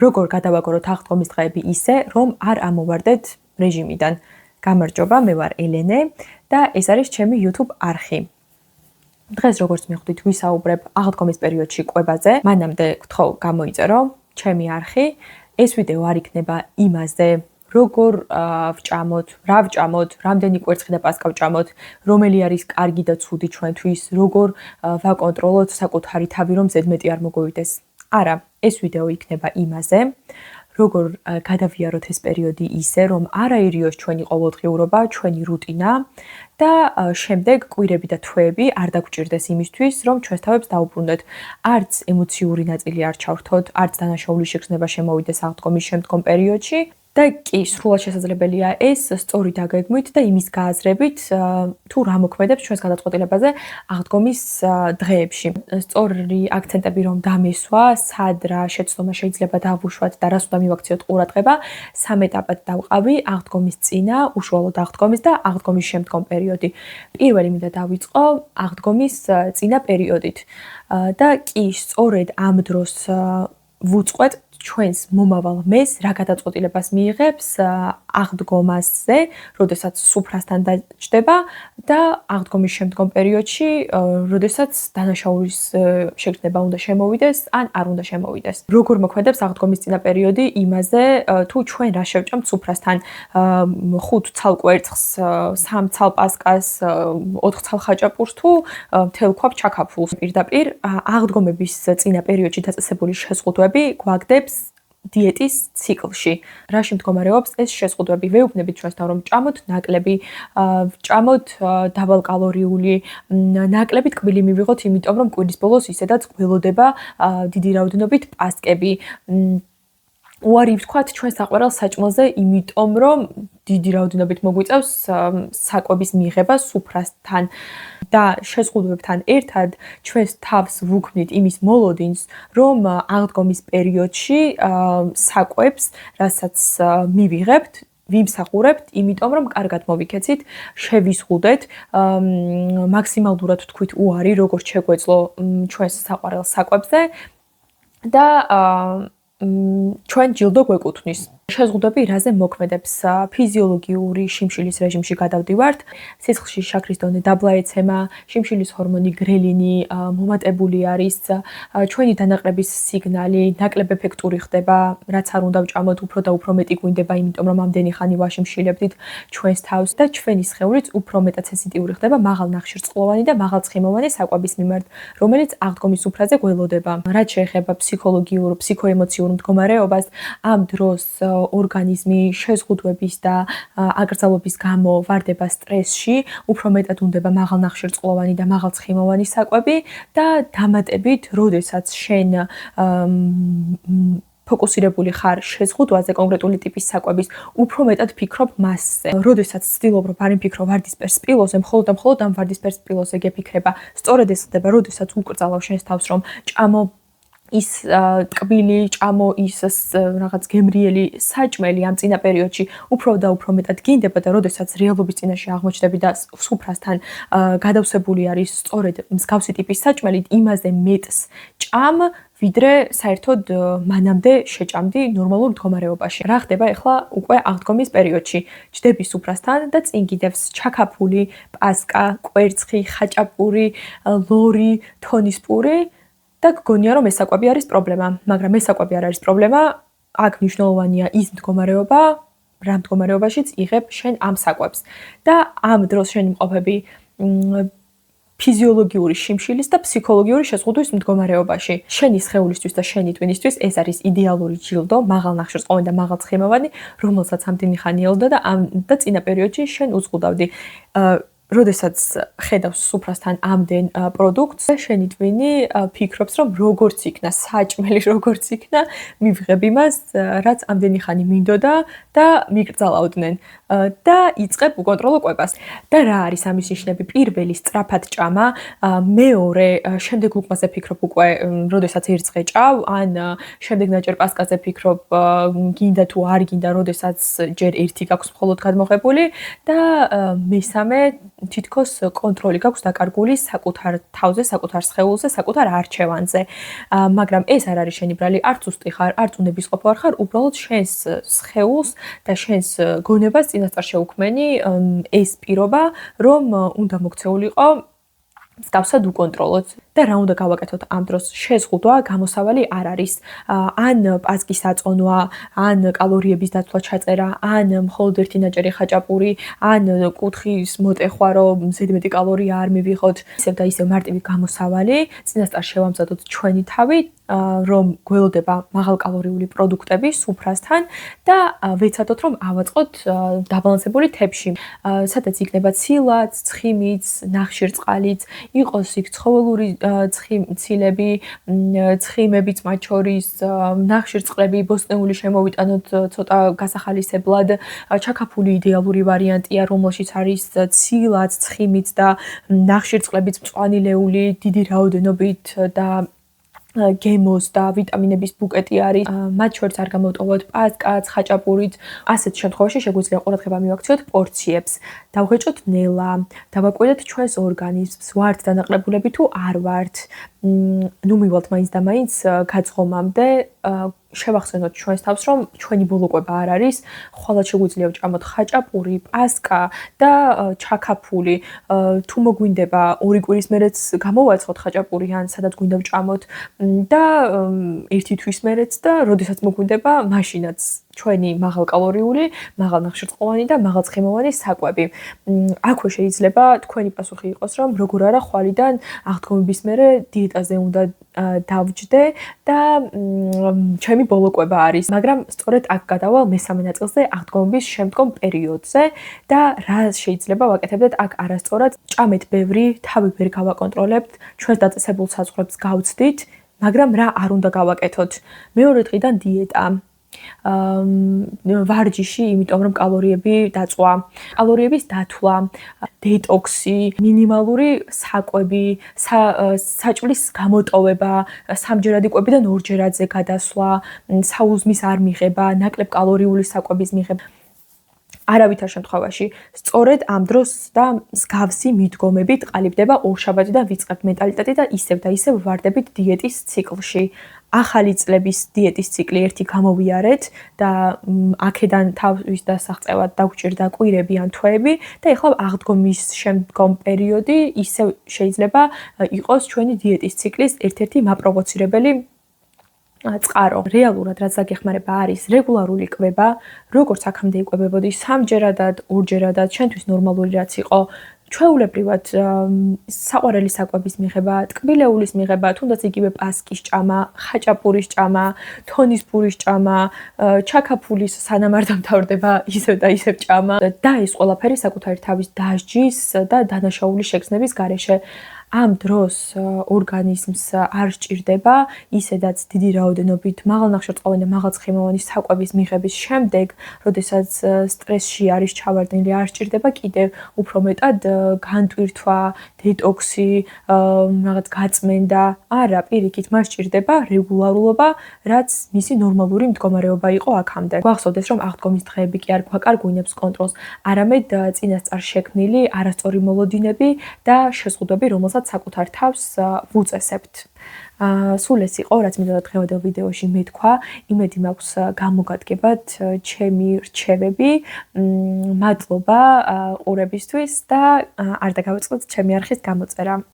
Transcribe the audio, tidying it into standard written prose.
როგორ გადავაგოროთ აღდგომის დღეები ისე, რომ არ ამოვარდეთ რეჟიმიდან. გამარჯობა, მე ვარ ელენე და ეს არის ჩემი YouTube არხი. დღეს როგორც მიხვდით, ვისაუბრებ აღდგომის პერიოდში კვებაზე. მანამდე გთხოვ გამოიწერო ჩემი არხი. ეს ვიდეო არ იქნება იმაზე, როგორ ვჭამოთ, რა ვჭამოთ, რამდენი კვერცხი და პასკა ვჭამოთ, რომელი არის კარგი და ცუდი ჩვენთვის, როგორ ვაკონტროლოთ საკუთარი თავი, რომ ზედმეტი არ მოგვივიდეს. არა, ეს ვიდეო იქნება იმაზე, როგორ გადავიაროთ ეს პერიოდი ისე, რომ არ აერიოს ჩვენი ყოველდღიურობა, ჩვენი რუტინა და შემდეგ კვირები და თვეები არ დაგვჭირდეს იმისთვის, რომ ჩვენს თავებს დაუბრუნდეთ. არც ემოციური ნაწილი არ ჩავრთოთ, არც დანაშაულის შეგრძნება შემოვიდეს აღდგომის შემდგომ პერიოდში. და კი, სრულად შესაძლებელია ეს სწორი დაგეგმვით და იმის გააზრებით, თუ რა მოქმედებს ჩვენს გადაწყვეტილებაზე აღდგომის დღეებში. სწორი აქცენტები რომ დამესვა, სად რა შეცდომა შეიძლება დავუშვათ და რას უნდა მივაქციოთ ყურადღება, 3 ეტაპად დავყავი: აღდგომის წინა, უშუალოდ აღდგომის და აღდგომის შემდგომ პერიოდი. პირველი მინდა დავიწყო აღდგომის წინა პერიოდით. და კი, სწორედ ამ დროს ვუწყვეტ ჩვენს მომავალ მეს რა გადაწყვეტილებას მიიღებს აღდგომაზე, როდესაც სუფრასთან დაჯდება და აღდგომის შემდგომ პერიოდში, როდესაც დანაშაულის შეგრძნება უნდა შემოვიდეს ან არ უნდა შემოვიდეს. როგორ მოქმედებს აღდგომის წინა პერიოდი იმაზე, თუ ჩვენ რა შევჭამთ სუფრასთან, 5 ცალ კვერცხს, 3 ცალ პასკას, 4 ცალ ხაჭაპურს თუ მთელ ქვაბ ჩაქაფულს. პირდაპირ აღდგომების წინა პერიოდში დაწესებული შეზღუდვები გვაგდებს დიეტის ციკლში. რაში მდგომარეობს ეს შეზღუდვები? ვეუბნებით ჩვენსთან, რომ ვჭამოთ ნაკლები, ვჭამოთ დაბალკალორიული, ნაკლები ტკბილი მივიღოთ, იმიტომ რომ კვირის ბოლოს ისედაც გველოდება დიდი რაოდენობით პასკები. უარი ვთქვათ ჩვენ საყვარელ საჭმელზე, იმიტომ რომ დიდი რაოდენობით მოგვიწევს საკვების მიღება სუფრასთან და შეზღუდვებთან ერთად ჩვენს თავს ვუქმნით იმის მოლოდინს, რომ აღდგომის პერიოდში საკვებს, რასაც მივიღებთ, ვიმსახურებთ, იმიტომ რომ კარგად მოვიქეცით, შევიზღუდეთ, მაქსიმალურად ვთქვით უარი, როგორც შეგვეძლო ჩვენს საყვარელ საკვებზე და ჩვენ ჯილდო გვეკუთვნის. შეზღუდვები რაზე მოქმედებს? ფიზიოლოგიური შიმშილის რეჟიმში გადავდივართ, სისხლში შაქრის დონე დაბლა ეცემა, შიმშილის ჰორმონი გრელინი მომატებული არის, ჩვენი დანაკლების სიგნალი ნაკლებ ეფექტური ხდება, რაც არ უნდა ვჭამოთ, უფრო და უფრო მეტი გვინდება, იმიტომ რომ ამდენი ხანი ვაშიმშილებდით ჩვენს თავს და ჩვენი სხეულიც უფრო მეტად სენსიტიური ხდება მაღალ ნახშირწყლოვანი და მაღალცხიმოვანი საკვების მიმართ, რომელიც აღდგომის სუფრაზე გველოდება. რაც შეეხება ფსიქოლოგიურ, ფსიქოემოციურ მდგომარეობას, ამ დროს ორგანიზმი შეზღუდვების და აკრძალვების გამო ვარდება სტრესში, უფრო მეტად უნდება მაღალ ნახშირწყლოვანი და მაღალცხიმოვანი საკვები და დამატებით, როდესაც შენ ფოკუსირებული ხარ შეზღუდვაზე კონკრეტული ტიპის საკვების, უფრო მეტად ფიქრობ მასზე. როდესაც ცდილობ რომ არ იმფიქრო ვარდისფერ სპილოზე, მხოლოდ და მხოლოდ ამ ვარდისფერ სპილოზე გეფიქრება. სწორედ ეს ხდება, როდესაც უკრძალავ შენს თავს რომ ჭამო ის ტკბილი, ჭამო ის რაღაც გემრიელი საჭმელი ამ წინა პერიოდში უფრო და უფრო მეტად გინდება და როდესაც რეალობის წინაშე აღმოჩნდები და სუფრასთან გადავსებული არის სწორედ მსგავსი ტიპის საჭმელი, იმაზე მეტს ჭამ, ვიდრე საერთოდ მანამდე შეჭამდი ნორმალურ მდგომარეობაში. რა ხდება ახლა უკვე აღდგომის პერიოდში? ჯდები სუფრასთან და წინ კიდევს ჩაქაფული, პასკა, კვერცხი, ხაჭაპური, ლორი, თონისპური და გგონია რომ ეს საკვები არის პრობლემა, მაგრამ ეს საკვები არ არის პრობლემა, აქ მნიშვნელოვანია ის მდგომარეობა, რა მდგომარეობაშიც იღებ შენ ამ საკვებს. და ამ დროს შენ იმყოფები ფიზიოლოგიური შიმშილის და ფსიქოლოგიური შეზღუდვის მდგომარეობაში. შენი სხეულისთვის და შენი ტვინისთვის ეს არის იდეალური ჯილდო, მაღალ ნახშირწყლოვანი და მაღალცხიმოვანი, რომელსაც ამდენი ხანი ელოდა და წინა პერიოდში შენ უზღუდავდი. როდესაც ხედავს სუფრასთან ამდენ პროდუქტს, შენი ტვინი ფიქრობს, რომ როგორც იქნა საჭმელი, როგორც იქნა, მივიღებ იმას, რაც ამდენი ხანი მინდოდა და მიკრძალავდნენ და იწყებ უკონტროლო კვებას. და რა არის ამის ნიშნები? პირველი სწრაფად ჭამა, მეორე შემდეგ უკმაზე ფიქრობ უკვე, როდესაც ერთს ღეჭავ, ან შემდეგ ნაჭერ პასკაზე ფიქრობ, გინდა თუ არ გინდა, როდესაც ჯერ ერთი გაქვს მხოლოდ გადმოღებული და მესამე თითქოს კონტროლი გაქვს დაკარგული საკუთარ თავზე, საკუთარ სხეულზე, საკუთარ არჩევანზე. მაგრამ ეს არ არის შენი ბრალი, არც უსტი ხარ, არც უნებისყოფო არ ხარ, უბრალოდ შენს სხეულს და შენს გონებას წინასწარ შეუქმენი ეს პირობა, რომ უნდა მოქცეულიყო მსგავსად უკონტროლოთ და რა უნდა გავაკეთოთ ამ დროს შეზღუდვა გამოსავალი არ არის ან პასკის აწონვა ან კალორიების დაცვა ჩაწერა ან მხოლოდ ერთი ნაჭერი ხაჭაპური ან კუთხის მოტეხვა რომ ზედმეტი კალორია არ მივიღოთ ისევ და ისევ მარტივი გამოსავალი წინასწარ შევამზადოთ ჩვენი თავი რომ გველოდება მაღალკალორიული პროდუქტები სუფრასთან და ვეცადოთ რომ ავაწყოთ დაბალანსებული თებში სადაც იქნება ცილაც, ცხიმიც, ნახშირწყალიც იყოს იქ ცხოველური ცილები, ცხიმებიც მათ შორის, ნახშირწყლები, ბოსტნეული შემოვიტანოთ ცოტა გასახალისებლად, ჩაქაფული იდეალური ვარიანტია, რომელშიც არის ცილაც, ცხიმიც და ნახშირწყლებიც მწვანილეული, დიდი რაოდენობით და გემოს და ვიტამინების ბუკეტი არის. მათ შორის არ გამოვტოვოთ პასკაც, ხაჭაპურით. ასეთ შემთხვევაში შეგვიძლია ყურადღება მივაქციოთ პორციებს. დავღეჭოთ ნელა, დავაკვირდეთ ჩვენს ორგანიზმს, ვართ დანაყრებულები თუ არ ვართ. ნუ მივალთ მაინც და მაინც გაძღომამდე შევახსენოთ ჩვენს თავს, რომ ჩვენი ბოლოკვება არ არის, ხვალად შეგვიძლია ვჭამოთ ხაჭაპური, პასკა და ჩაქაფული. თუ მოგვინდება 2 კვირის მერეც გამოვაცხოთ ხაჭაპური ან სადაც გვინდა ვჭამოთ და 1 თვის მერეც და როდესაც მოგვინდება, მაშინაც ჩვენი მაღალკალორიული, მაღალნახშირწყლოვანი და მაღალცხიმოვანი საკვები. აქვე შეიძლება თქვენი პასუხი იყოს, რომ როგორ არა ხვალიდან აღდგომების მერე დიეტაზე უნდა დავჯდე და ჩემი ბოლოკვება არის, მაგრამ სწორედ აქ გადავალ მესამე ნაწილზე აღდგომების შემდგომ პერიოდზე და რა შეიძლება ვაკეთებდეთ აქ არასწორად. ჭამეთ ბევრი, თავი ვერ გავაკონტროლებთ, ჩვენს დაწესებულ საზღვრებს გავცდით, მაგრამ რა არ უნდა გავაკეთოთ. მეორე დღიდან დიეტა. ვარჯიში, იმიტომ რომ კალორიები დაწვა, კალორიების დათვლა, დეტოქსი, მინიმალური საკვები, საჭმლის გამოტოვება, სამჯერადი კვებიდან ორჯერადზე გადასვლა, საუზმის არ მიღება, ნაკლებ კალორიული საკვების მიღება. არავითარ შემთხვევაში, სწორედ ამ დროს და მსგავსი მიდგომებით ყალიბდება ორშაბათიდან ვიწყებთ მენტალიტეტი და ისევ ვარდებით დიეტის ციკლში. ახალი წლების დიეტის ციკლი ერთი გამოვიარეთ და აქედან თავის დასაღწევად დაგვჭირდა კვირები ან თვეები და ეხლა აღდგომის შემდგომ პერიოდი ისევ შეიძლება იყოს ჩვენი დიეტის ციკლის ერთ-ერთი მაპროვოცირებელი წყარო. რეალურად რაც დაგეხმარება არის რეგულარული კვება, როგორც აქამდე იკვებებოდი 3ჯერადად, 2ჯერადად, ჩვენთვის ნორმალური რაც იყო. ჩვეულებრივად საყვარელი საკვების მიღება, ტკბილეულის მიღება, თუნდაც იგივე პასკის ჭამა, ხაჭაპურის ჭამა, თონის პურის ჭამა, ჩაქაფულის სანამ არ დამთავრდება ისევ და ისევ ჭამა და ეს ყველაფერი საკუთარი თავის დასჯის და დანაშაულის შეგრძნების გარეშე. ამ დროს ორგანიზმს არ სჭირდება ისედაც დიდი რაოდენობით მაღალნახშირწყლოვანი და მაღალცხიმოვანი საკვების მიღების შემდეგ, როდესაც სტრესში არის ჩავარდნილი, არ სჭირდება კიდევ უფრო მეტად განტვირთვა, დეტოქსი, რაღაც გაწმენდა. არა, პირიქით, მას სჭირდება რეგულარულობა, რაც მისი ნორმალური მდგომარეობა იყო აქამდე. გვახსოვდეს, რომ აღდგომის დღეები კი არ გვაკარგვინებს კონტროლს, არამედ წინასწარ შექმნილი არასწორი მოლოდინები და შეზღუდვები, რომელსაც საკუთარ თავს ვუწესებთ. სულ ეს იყო, რაც მინდოდა დღევანდელ ვიდეოში მეთქვა. იმედი მაქვს გამოგადგებათ ჩემი რჩევები. მადლობა ყურებისთვის და არ დაგავიწყდეთ ჩემი არხის გამოწერა.